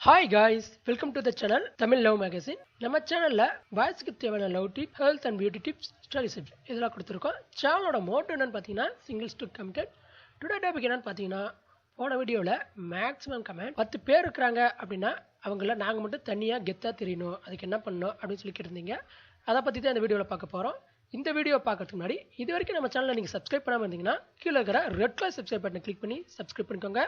Hi guys, welcome to the channel Tamil Love Magazine. நம்ம சேனல்ல பாய்ஸ்க்கு தேவையான love tip, health and beauty tips, study tips இதெல்லாம் கொடுத்துருக்கோம். சேனலோட மோட்டோ என்னன்னு பார்த்தீங்கன்னா singles to committed. Today topic என்னன்னு பார்த்தீங்கன்னா போன வீடியோவில் மேக்ஸிமம் கமெண்ட் 10 பேர் இருக்கிறாங்க அப்படின்னா அவங்கள நாங்கள் மட்டும் தனியாக கெத்தாக தெரியணும், அதுக்கு என்ன பண்ணணும் அப்படின்னு சொல்லி கேட்டிருந்தீங்க. அதை பற்றி தான் இந்த வீடியோவில் பார்க்க போகிறோம். இந்த வீடியோ பார்க்கறதுக்கு முன்னாடி இது வரைக்கும் நம்ம சேனலை நீங்கள் சப்ஸ்கிரைப் பண்ணாமல் இருந்தீங்கன்னா கீழே இருக்கிற ரெட் கலர் சப்ஸ்கிரைப் பட்டனை கிளிக் பண்ணி சப்ஸ்கிரைப் பண்ணிக்கோங்க.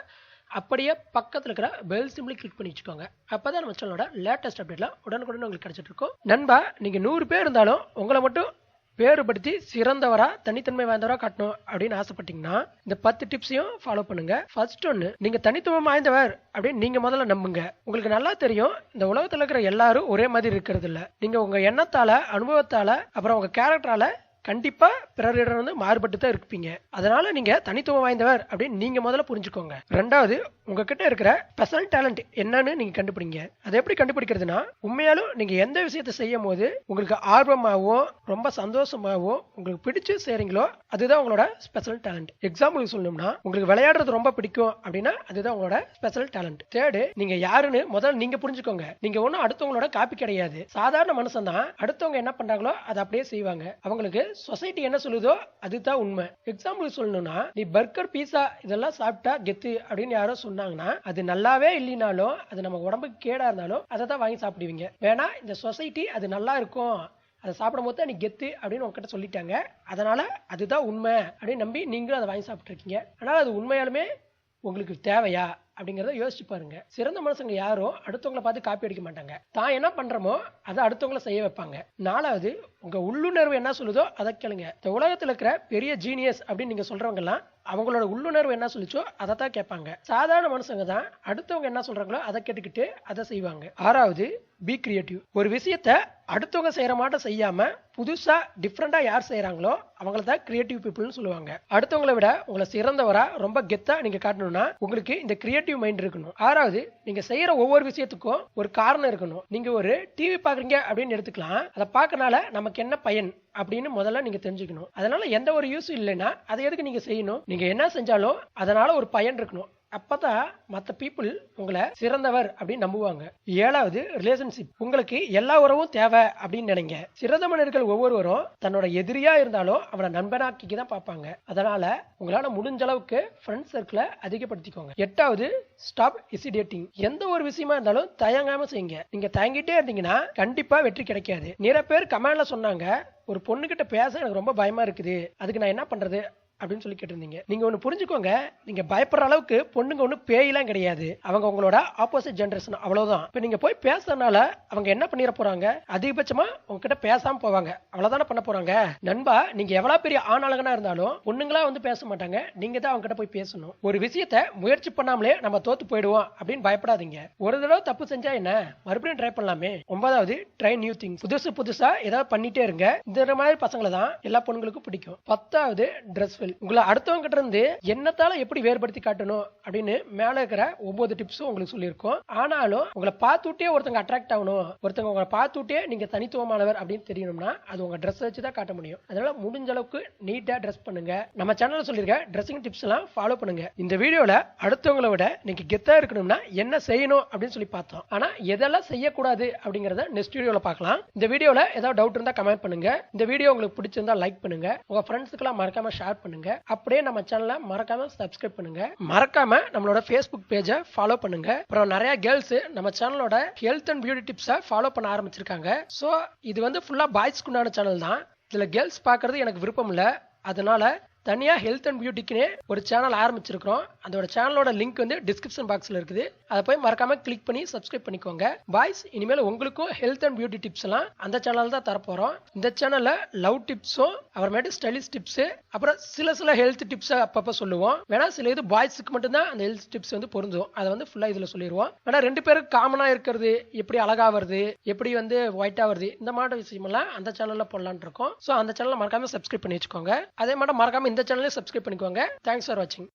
அப்படியே பக்கத்தில் இருக்கிற பெல் சிம்பிளை கிளிக் பண்ணி வச்சுக்கோங்க. அப்பதான் நம்ம சேனலோட லேட்டஸ்ட் அப்டேட்லாம் உடனுக்குடன் உங்களுக்கு கிடைச்சிட்டு இருக்கும். நண்பா, நீங்க 100 பேர் இருந்தாலும் உங்களை மட்டும் வேறுபடுத்தி சிறந்தவரா தனித்தன்மை வாய்ந்தவரா காட்டணும் அப்படின்னு ஆசைப்பட்டீங்கன்னா இந்த 10 டிப்ஸையும் ஃபாலோ பண்ணுங்க. ஃபர்ஸ்ட் ஒன்னு, நீங்க தனித்துவம் வாய்ந்தவர் அப்படின்னு நீங்க முதல்ல நம்புங்க. உங்களுக்கு நல்லா தெரியும் இந்த உலகத்துல இருக்கிற எல்லாரும் ஒரே மாதிரி இருக்கிறது இல்ல. நீங்க உங்க எண்ணத்தால, அனுபவத்தால, அப்புறம் உங்க கேரக்டரால கண்டிப்பா பிறரிடம் வந்து மாறுபட்டு தான் இருப்பீங்க. அதனால நீங்க தனித்துவம் வாய்ந்தவர் அப்படின்னு நீங்க முதல்ல புரிஞ்சுக்கோங்க. ரெண்டாவது, உங்ககிட்ட இருக்கிற ஸ்பெஷல் டேலண்ட் என்னன்னு நீங்க கண்டுபிடிங்க. அதை எப்படி கண்டுபிடிக்கிறதுனா, உண்மையாலும் நீங்க எந்த விஷயத்தை செய்யும் போது உங்களுக்கு ஆர்வமாகவும் ரொம்ப சந்தோஷமாகவும் உங்களுக்கு பிடிச்சு செய்றீங்களோ அதுதான் உங்களோட ஸ்பெஷல் டேலண்ட். எக்ஸாம்பிள் சொல்லணும்னா, உங்களுக்கு விளையாடுறது ரொம்ப பிடிக்கும் அப்படின்னா அதுதான் உங்களோட ஸ்பெஷல் டேலண்ட். தேர்டு, நீங்க யாருன்னு முதல்ல நீங்க புரிஞ்சுக்கோங்க. நீங்க ஒன்னும் அடுத்தவங்களோட காப்பி கிடையாது. சாதாரண மனுஷன் தான். அடுத்தவங்க என்ன பண்றாங்களோ அதை அப்படியே செய்வாங்க. அவங்களுக்கு சொசைட்டி என்ன சொல்லுதோ அதுதான் உண்மை. எக்ஸாம்பிள் சொல்லணும்னா, நீ பர்கர், பீஸா இதெல்லாம் சாப்பிட்டா கெத்து அப்படின்னு யாரோ சொன்னாங்கன்னா அது நல்லாவே இல்லைனாலும் அது நம்ம உடம்புக்கு கேடா இருந்தாலும் அதை தான் வாங்கி சாப்பிடுவீங்க. வேணா இந்த சொசைட்டி அது நல்லா இருக்கும், அதை சாப்பிடும் போது நீ கெத்து அப்படின்னு உங்ககிட்ட சொல்லிட்டாங்க, அதனால அதுதான் உண்மை அப்படின்னு நம்பி நீங்களும் அதை வாங்கி சாப்பிட்டு இருக்கீங்க. ஆனால் அது உண்மையாலுமே உங்களுக்கு தேவையா அப்படிங்கறத யோசிச்சு பாருங்க. சிறந்த மனுஷங்க யாரும் அடுத்தவங்களை பார்த்து காப்பி அடிக்க மாட்டாங்க. தான் என்ன பண்றோமோ அதை அடுத்தவங்களை செய்ய வைப்பாங்க. நாலாவது, உங்க உள்ளுணர்வு என்ன சொல்லுதோ அதை கேளுங்க. இந்த உலகத்துல இருக்கிற பெரிய ஜீனியஸ் அப்படின்னு நீங்க சொல்றவங்க எல்லாம் அவங்களோட உள்ளுணர்வு என்ன சொல்லிச்சோ அதை தான் கேட்பாங்க. சாதாரண மனுஷங்க தான் அடுத்தவங்க என்ன சொல்றாங்களோ அதை கேட்டுக்கிட்டு அதை செய்வாங்க. ஆறாவது, பி கிரியேட்டிவ். ஒரு விஷயத்த அடுத்தவங்க செய்யற மாட்ட செய்யாம புதுசா டிஃப்ரெண்டா யார் செய்யறாங்களோ அவங்கள தான் கிரியேட்டிவ் பீப்புள்னு சொல்லுவாங்க. அடுத்தவங்களை விட உங்களை சிறந்தவரா ரொம்ப கெத்தா நீங்க காட்டணும்னா உங்களுக்கு இந்த கிரியேட்டிவ் மைண்ட் இருக்கணும். ஆறாவது, நீங்க செய்யற ஒவ்வொரு விஷயத்துக்கும் ஒரு காரணம் இருக்கணும். நீங்க ஒரு டிவி பாக்குறீங்க அப்படின்னு எடுத்துக்கலாம். அதை பார்க்கறனால நமக்கு என்ன பயன் அப்படின்னு முதல்ல நீங்க தெரிஞ்சுக்கணும். அதனால எந்த ஒரு யூஸும் இல்லைன்னா அதை எதுக்கு நீங்க செய்யணும்? நீங்க என்ன செஞ்சாலும் அதனால ஒரு பயன் இருக்கணும். அப்பதான் மற்ற பீப்புள் உங்களை சிறந்தவர் அப்படின்னு நம்புவாங்க. ஏழாவது, ரிலேஷன்ஷிப். உங்களுக்கு எல்லா உறவும் தேவை அப்படின்னு நினைங்க. சிறந்த மனிதர்கள் ஒவ்வொருவரும் தன்னோட எதிரியா இருந்தாலும் அவனை நண்பனாக்கி தான் பார்ப்பாங்க. அதனால உங்களால முடிஞ்ச அளவுக்கு ஃப்ரெண்ட் சர்க்கிளை அதிகப்படுத்திக்கோங்க. எட்டாவது, ஸ்டாப் ஹெசிடேட்டிங். எந்த ஒரு விஷயமா இருந்தாலும் தயங்காம செய்யுங்க. நீங்க தயங்கிட்டே இருந்தீங்கன்னா கண்டிப்பா வெற்றி கிடைக்காது. நிறைய பேர் கமெண்ட்ல சொன்னாங்க, ஒரு பொண்ணு கிட்ட பேச எனக்கு ரொம்ப பயமா இருக்குது, அதுக்கு நான் என்ன பண்றது அப்படின்னு சொல்லி கேட்டிருந்தீங்க. நீங்க ஒண்ணு புரிஞ்சுக்கோங்க, நீங்க பயப்படுற அளவுக்கு பொண்ணுங்க ஒண்ணு பேயெல்லாம் கிடையாது. அவங்க உங்களோட ஆப்போசிட் ஜெனரேஷன், அவ்வளவுதான். இப்ப நீங்க போய் பேசுறதுனால அவங்க என்ன பண்ணிட போறாங்க? அதிகபட்சமா உங்ககிட்ட பேசாம போவாங்க, அவ்வளவுதானே பண்ண போறாங்க. நண்பா, நீங்க எவ்வளவு பெரிய ஆணழகனா இருந்தாலும் பொண்ணுங்களா வந்து பேச மாட்டாங்க, நீங்க தான் அவங்க கிட்ட போய் பேசணும். ஒரு விஷயத்த முயற்சி பண்ணாமலே நம்ம தோத்து போயிடுவோம் அப்படின்னு பயப்படாதீங்க. ஒரு தடவை தப்பு செஞ்சா என்ன, மறுபடியும் ட்ரை பண்ணலாமே. 9வது, ட்ரை நியூ திங்ஸ். புதுசா ஏதாவது பண்ணிட்டே இருங்க. இந்த மாதிரி பசங்களை தான் எல்லா பொண்ணுங்களுக்கும் பிடிக்கும். 10வது, ட்ரெஸ். உங்களை அடுத்தவங்க கிட்ட இருந்து என்னத்தால எப்படி வேறுபடுத்தி காட்டணும் அப்படின்னு மேல இருக்கிற 9 டிப்ஸும் உங்களுக்கு சொல்லியிருக்கோம். ஆனாலும் உங்களை பார்த்துட்டே ஒருத்தங்க அட்ராக்ட் ஆகணும், ஒருத்தங்க உங்களை பார்த்துட்டே நீங்க தனித்துவமானவர் அப்படின்னு தெரியணும்னா அது உங்க ட்ரெஸ் வச்சு தான் காட்ட முடியும். அதனால முடிஞ்ச அளவுக்கு நீட்டா ட்ரெஸ் பண்ணுங்க. நம்ம சேனல்ல சொல்லிருக்க ட்ரெஸ்ஸிங் டிப்ஸ் எல்லாம் ஃபாலோ பண்ணுங்க. இந்த வீடியோல அடுத்தவங்களை விட நீங்க கெத்தா இருக்கணும்னா என்ன செய்யணும் அப்படின்னு சொல்லி பார்த்தோம். ஆனா எதெல்லாம் செய்யக்கூடாது அப்படிங்கறத நெக்ஸ்ட் வீடியோல பார்க்கலாம். இந்த வீடியோல ஏதாவது டவுட் இருந்தா கமெண்ட் பண்ணுங்க. இந்த வீடியோ உங்களுக்கு பிடிச்சிருந்தா லைக் பண்ணுங்க. உங்க ஃப்ரெண்ட்ஸ்க்கு எல்லாம் மறக்காம ஷேர் பண்ணுங்க. அப்படியே நம்ம சேனலை மறக்காம சப்ஸ்கிரைப் பண்ணுங்க. மறக்காம நம்மளோட Facebook பேஜை ஃபாலோ பண்ணுங்க. அப்புறம் நிறைய கேர்ள்ஸ் நம்ம சேனலோட ஹெல்த் அண்ட் பியூட்டி டிப்ஸை ஃபாலோ பண்ண ஆரம்பிச்சிருக்காங்க. சோ இது வந்து ஃபுல்லா பாய்ஸ்க்கு உண்டான சேனல் தான். இதுல கேர்ள்ஸ் பாக்குறது எனக்கு விருப்பம் இல்ல. அதனால தனியா ஹெல்த் அண்ட் பியூட்டிக்குன்னு ஒரு சேனல் ஆரம்பிச்சிருக்கிறோம். அதோட சேனலோட லிங்க் வந்து டிஸ்கிரிப்ஷன் பாக்ஸ்ல இருக்குது. அதை போய் மறக்காம கிளிக் பண்ணி சப்ஸ்கிரைப் பண்ணிக்கோங்க. பாய்ஸ், இனிமேல் உங்களுக்கும் ஹெல்த் அண்ட் பியூட்டி டிப்ஸ் எல்லாம் அந்த சேனல் தான் தரப்போறோம். இந்த சேனல்ல லவ் டிப்ஸும் அப்புறமேட்டு ஸ்டைலிஷ் டிப்ஸ், அப்புறம் சில ஹெல்த் டிப்ஸ் அப்பப்ப சொல்லுவோம். வேணா சில இது பாய்ஸ்க்கு மட்டும்தான் அந்த ஹெல்த் டிப்ஸ் வந்து பொருந்தும். அதை வந்து ஃபுல்லா இதுல சொல்லிடுவோம். வேணா 2 பேருக்கு காமனா இருக்கிறது, எப்படி அழகா வருது, எப்படி வந்து ஒயிட்டா வருது, இந்த மாதிரி விஷயம் எல்லாம் அந்த சேனல்ல போடலான்னு இருக்கோம். சோ அந்த சேனலை மறக்காம சப்ஸ்கிரைப் பண்ணி வச்சுக்கோங்க. அதே மாதிரி மறக்காம இந்த சேனலையும் சப்ஸ்கிரைப் பண்ணிக்கோங்க. தேங்க்ஸ் ஃபார் வாட்சிங்.